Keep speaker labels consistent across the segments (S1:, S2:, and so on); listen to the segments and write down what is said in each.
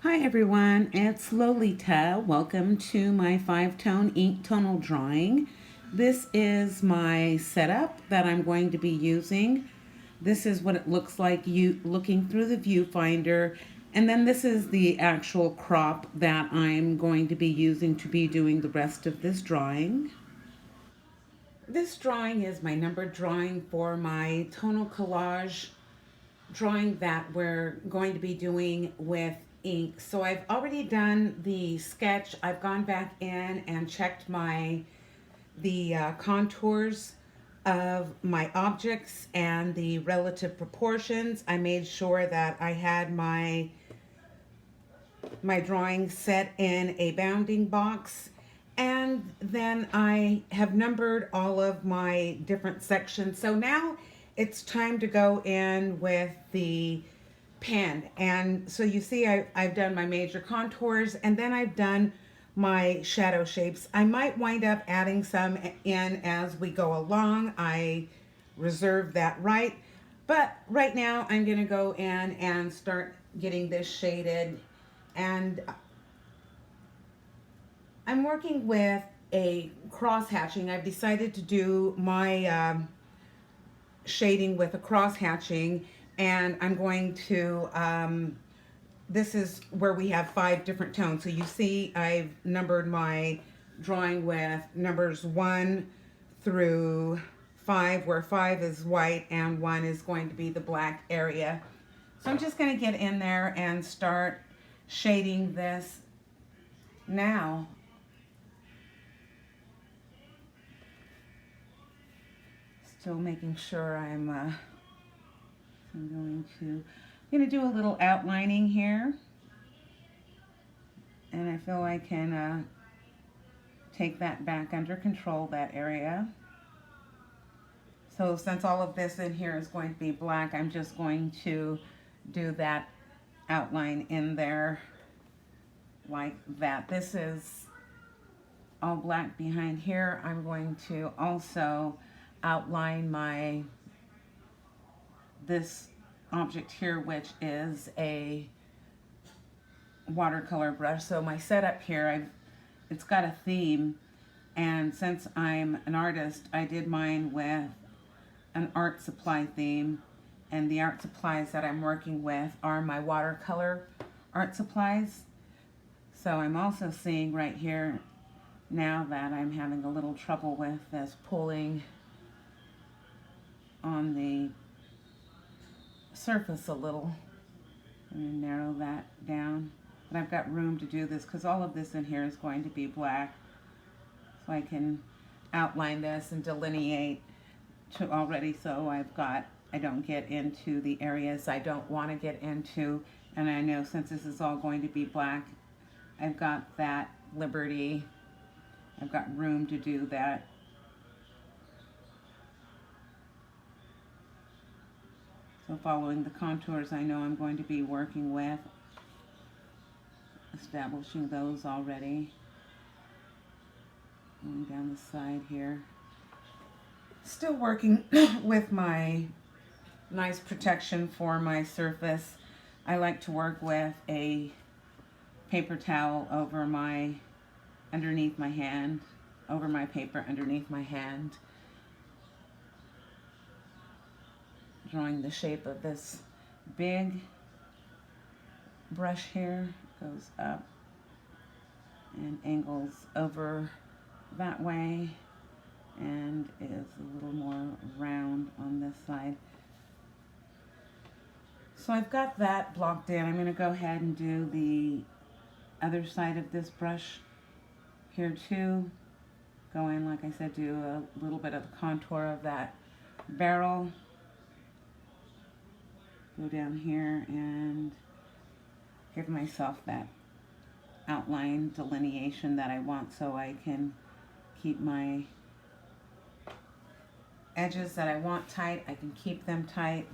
S1: Hi everyone, it's Lolita. Welcome to my 5-tone ink tonal drawing. This is my setup that I'm going to be using. This is what it looks like you looking through the viewfinder, and then this is the actual crop that I'm going to be using to be doing the rest of this drawing. This drawing is my numbered drawing for my tonal collage drawing that we're going to be doing with ink. So I've already done the sketch. I've gone back in and checked the contours of my objects and the relative proportions. I made sure that I had my drawing set in a bounding box, and then I have numbered all of my different sections. So now it's time to go in with the pen. And so you see I've done my major contours, and then I've done my shadow shapes. I might wind up adding some in as we go along. I reserve that right. But right now I'm going to go in and start getting this shaded. And I'm working with a cross hatching. I've decided to do my shading with a cross hatching, and I'm going to this is where we have 5 different tones. So you see I've numbered my drawing with numbers 1 through 5, where 5 is white and 1 is going to be the black area. So I'm just going to get in there and start shading this now. Still making sure I'm going to do a little outlining here, and I feel I can take that back under control, that area. So since all of this in here is going to be black, I'm just going to do that outline in there like that. This is all black behind here. I'm going to also outline this object here, which is a watercolor brush. So my setup here, it's got a theme, and since I'm an artist, I did mine with an art supply theme, and the art supplies that I'm working with are my watercolor art supplies. So I'm also seeing right here now that I'm having a little trouble with this pulling on the surface a little. I'm going to narrow that down. But I've got room to do this because all of this in here is going to be black. So I can outline this and delineate to already, so I don't get into the areas I don't want to get into. And I know since this is all going to be black, I've got that liberty. I've got room to do that. So following the contours I know I'm going to be working with, establishing those already. Going down the side here. Still working with my nice protection for my surface. I like to work with a paper towel underneath my hand, over my paper underneath my hand, drawing the shape of this big brush here. Goes up and angles over that way and is a little more round on this side. So I've got that blocked in. I'm going to go ahead and do the other side of this brush here too. Go in, like I said, do a little bit of the contour of that barrel. Go down here and give myself that outline delineation that I want, so I can keep my edges that I want tight. I can keep them tight.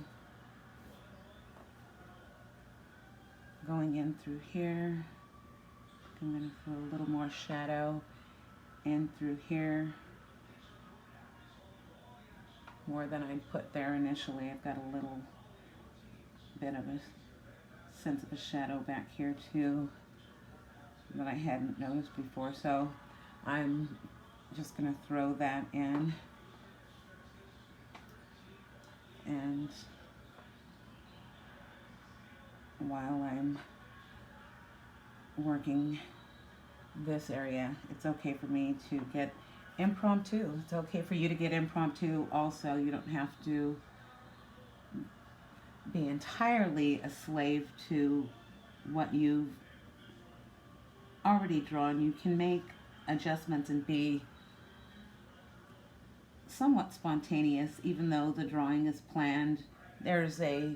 S1: Going in through here, I'm going to throw a little more shadow in through here, more than I put there initially. I've got a little bit of a sense of a shadow back here too that I hadn't noticed before. So I'm just going to throw that in. And while I'm working this area, it's okay for me to get impromptu. It's okay for you to get impromptu also. You don't have to be entirely a slave to what you've already drawn. You can make adjustments and be somewhat spontaneous, even though the drawing is planned. There's a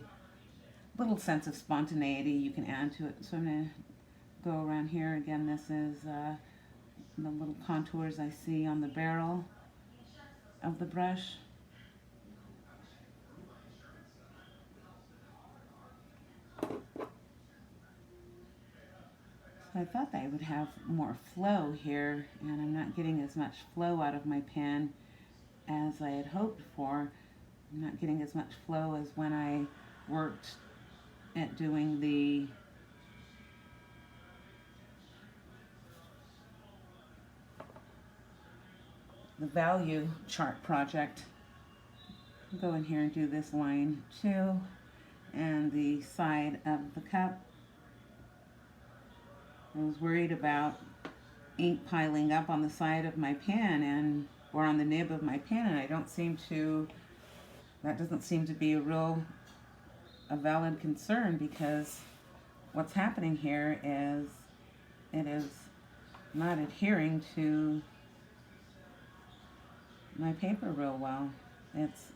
S1: little sense of spontaneity you can add to it. So I'm going to go around here again. This is the little contours I see on the barrel of the brush. So I thought I would have more flow here, and I'm not getting as much flow out of my pen as I had hoped for. I'm not getting as much flow as when I worked at doing the value chart project. Go in here and do this line too, and the side of the cup. I was worried about ink piling up on the side of my pen or on the nib of my pen, and that doesn't seem to be a valid concern, because what's happening here is it is not adhering to my paper real well. It's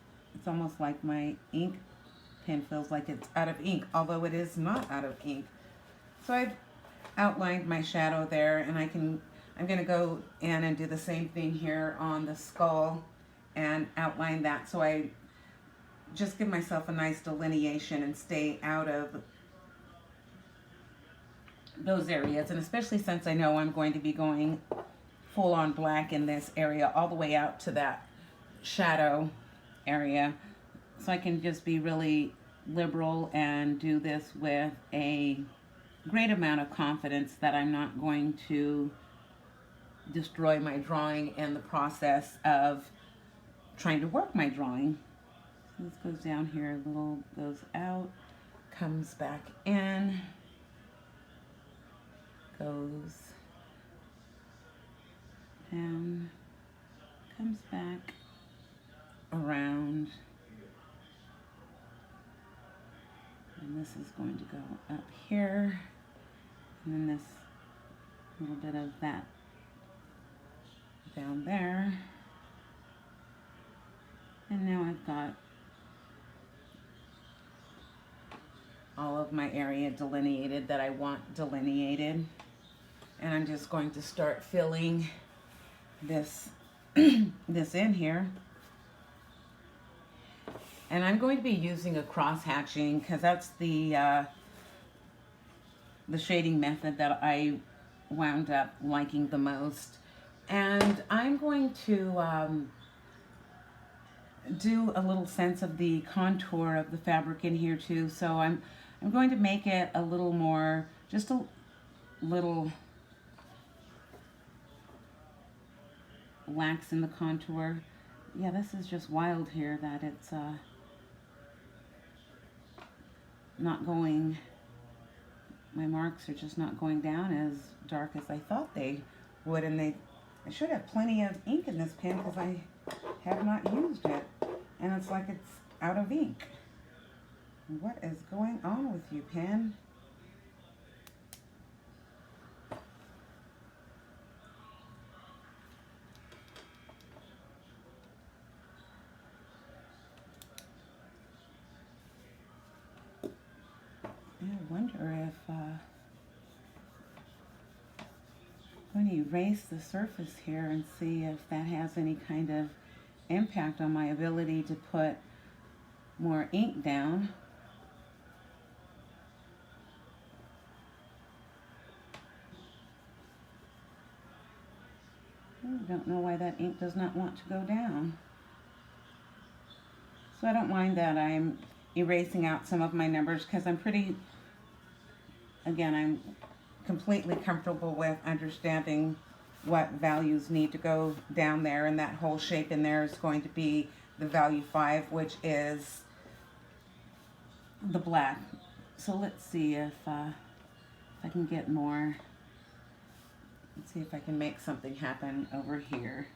S1: almost like my ink pen feels like it's out of ink, although it is not out of ink. So I've outlined my shadow there, and I'm going to go in and do the same thing here on the skull and outline that, so I just give myself a nice delineation and stay out of those areas. And especially since I know I'm going to be going full on black in this area all the way out to that shadow area, so I can just be really liberal and do this with a great amount of confidence that I'm not going to destroy my drawing in the process of trying to work my drawing. So this goes down here a little, goes out, comes back in, goes down, comes back around, and this is going to go up here, and then this little bit of that down there. And now I've got all of my area delineated that I want delineated, and I'm just going to start filling this this in here. And I'm going to be using a cross hatching, because that's the shading method that I wound up liking the most. And I'm going to do a little sense of the contour of the fabric in here too. So I'm going to make it a little more, just a little lax in the contour. Yeah, this is just wild here that it's not going, my marks are just not going down as dark as I thought they would, and I should have plenty of ink in this pen because I have not used it, and it's like it's out of ink. What is going on with you, pen? I wonder if I'm going to erase the surface here and see if that has any kind of impact on my ability to put more ink down. I don't know why that ink does not want to go down. So I don't mind that I'm erasing out some of my numbers, because I'm pretty again, I'm completely comfortable with understanding what values need to go down there, and that whole shape in there is going to be the value 5, which is the black. So let's see if I can get more. Let's see if I can make something happen over here.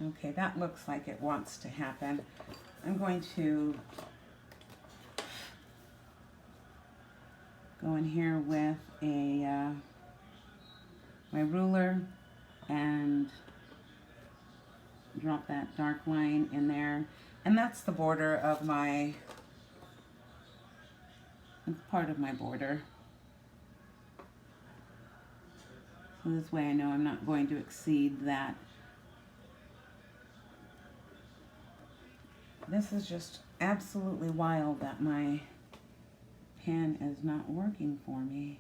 S1: Okay, that looks like it wants to happen. I'm going to go in here with a my ruler and drop that dark line in there. And that's the border of my, part of my border. So this way I know I'm not going to exceed that. This is just absolutely wild that my pen is not working for me.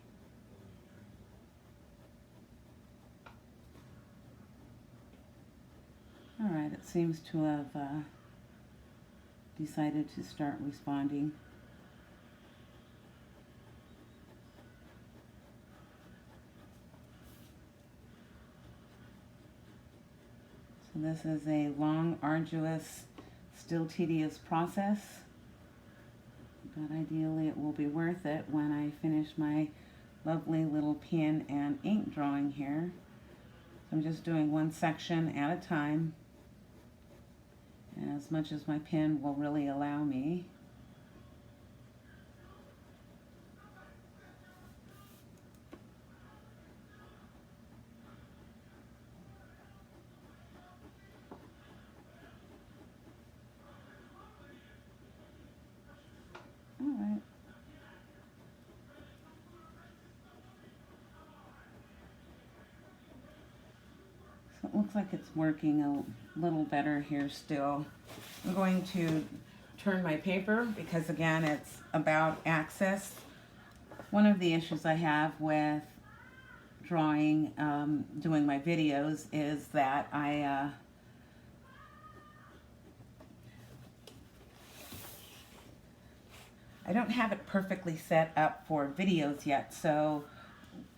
S1: All right, it seems to have decided to start responding. So this is a long, arduous, still tedious process, but ideally it will be worth it when I finish my lovely little pen and ink drawing here. So I'm just doing one section at a time, as much as my pen will really allow me. All right. So it looks like it's working a little better here still. I'm going to turn my paper because, again, it's about access. One of the issues I have with drawing, doing my videos, is that I don't have it perfectly set up for videos yet, so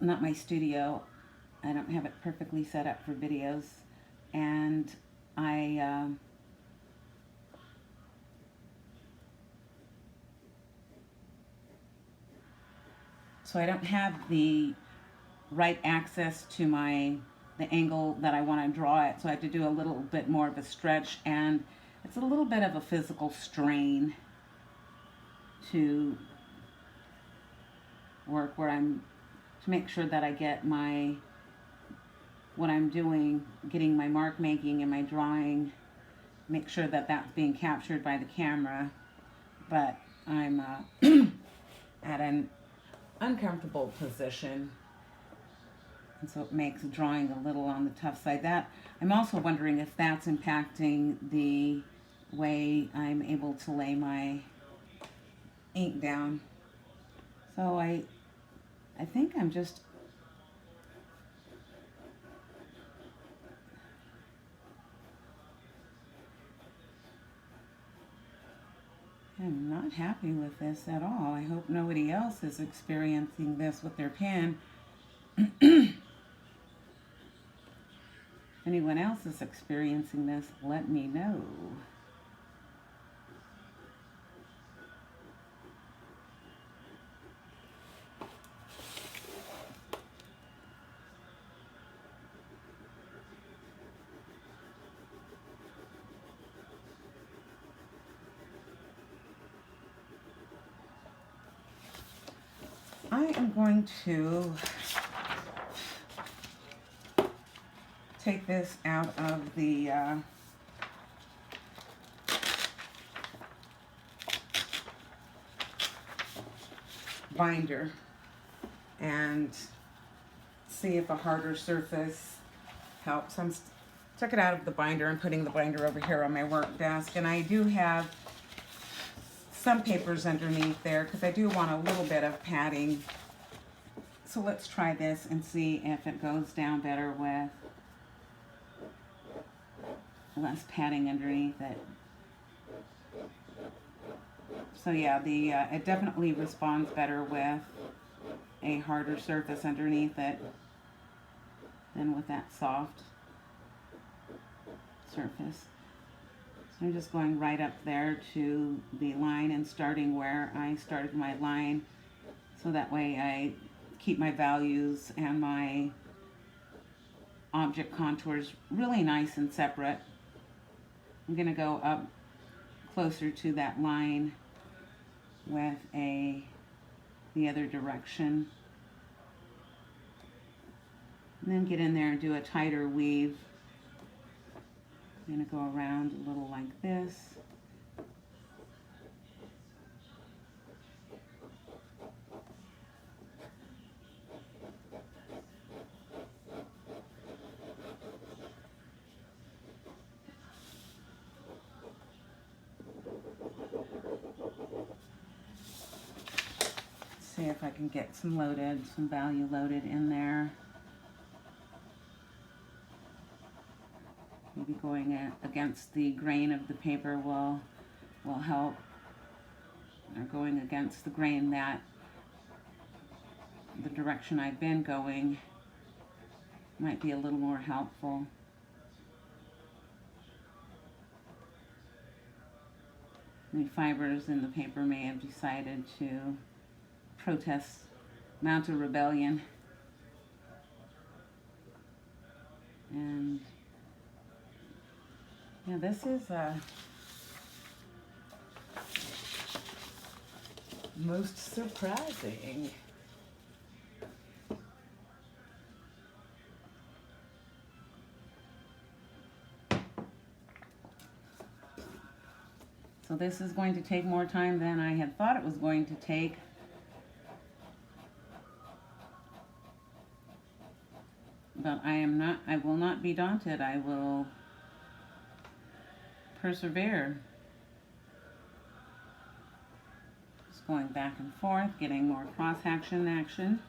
S1: not my studio. I don't have it perfectly set up for videos, and so I don't have the right access to the angle that I want to draw it, so I have to do a little bit more of a stretch, and it's a little bit of a physical strain to work to make sure that I get what I'm doing, getting my mark making and my drawing, make sure that that's being captured by the camera. But I'm at an uncomfortable position, and so it makes drawing a little on the tough side. That I'm also wondering if that's impacting the way I'm able to lay my ink down. So I think I'm just I'm not happy with this at all. I hope nobody else is experiencing this with their pen. If anyone else is experiencing this, let me know. I am going to take this out of the binder and see if a harder surface helps. Took it out of the binder and putting the binder over here on my work desk, and I do have some papers underneath there because I do want a little bit of padding. So let's try this and see if it goes down better with less padding underneath it. So yeah, it definitely responds better with a harder surface underneath it than with that soft surface. So I'm just going right up there to the line and starting where I started my line, so that way I keep my values and my object contours really nice and separate. I'm going to go up closer to that line with the other direction, and then get in there and do a tighter weave. I'm going to go around a little like this. See if I can get some value loaded in there. Maybe going against the grain of the paper will help. Or going against the grain that the direction I've been going might be a little more helpful. The fibers in the paper may have decided to protest, mount a rebellion. And yeah, this is most surprising. So this is going to take more time than I had thought it was going to take. But I will not be daunted. I will persevere. Just going back and forth, getting more cross-hatching action.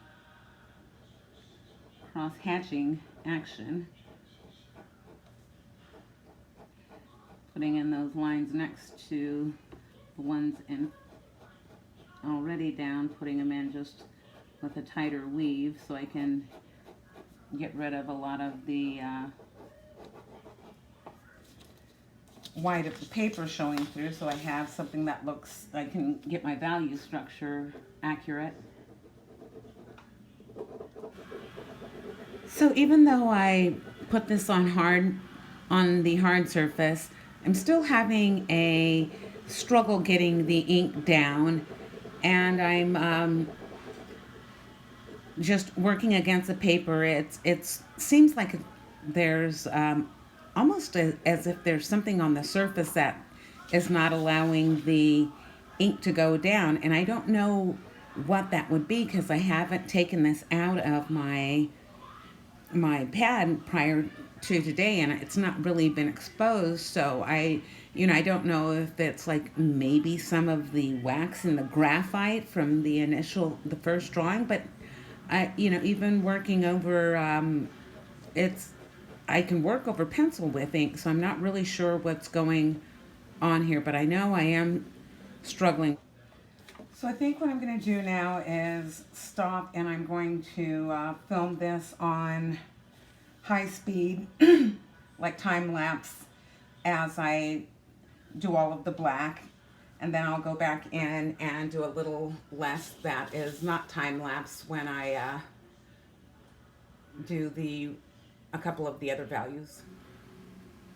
S1: Putting in those lines next to the ones in already down, putting them in just with a tighter weave so I can get rid of a lot of the white of the paper showing through, so I have something that looks, I can get my value structure accurate. So even though I put this on the hard surface, I'm still having a struggle getting the ink down, and I'm just working against the paper. It seems like there's almost as if there's something on the surface that is not allowing the ink to go down, and I don't know what that would be because I haven't taken this out of my pad prior to today, and it's not really been exposed, so I don't know if it's like maybe some of the wax and the graphite from the first drawing, but even working over I can work over pencil with ink, so I'm not really sure what's going on here, but I know I am struggling. So I think what I'm going to do now is stop, and I'm going to film this on high speed, like time lapse, as I do all of the black, and then I'll go back in and do a little less that is not time lapse when I do a couple of the other values.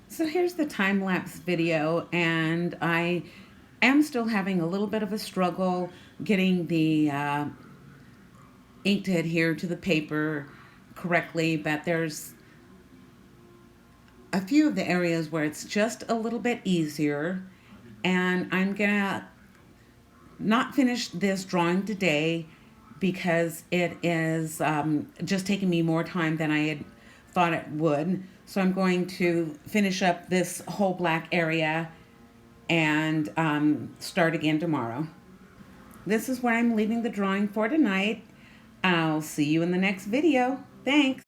S1: So here's the time lapse video, and I am still having a little bit of a struggle getting the ink to adhere to the paper correctly, but there's a few of the areas where it's just a little bit easier, and I'm gonna not finish this drawing today because it is just taking me more time than I had thought it would. So I'm going to finish up this whole black area and start again tomorrow. This is where I'm leaving the drawing for tonight. I'll see you in the next video. Thanks.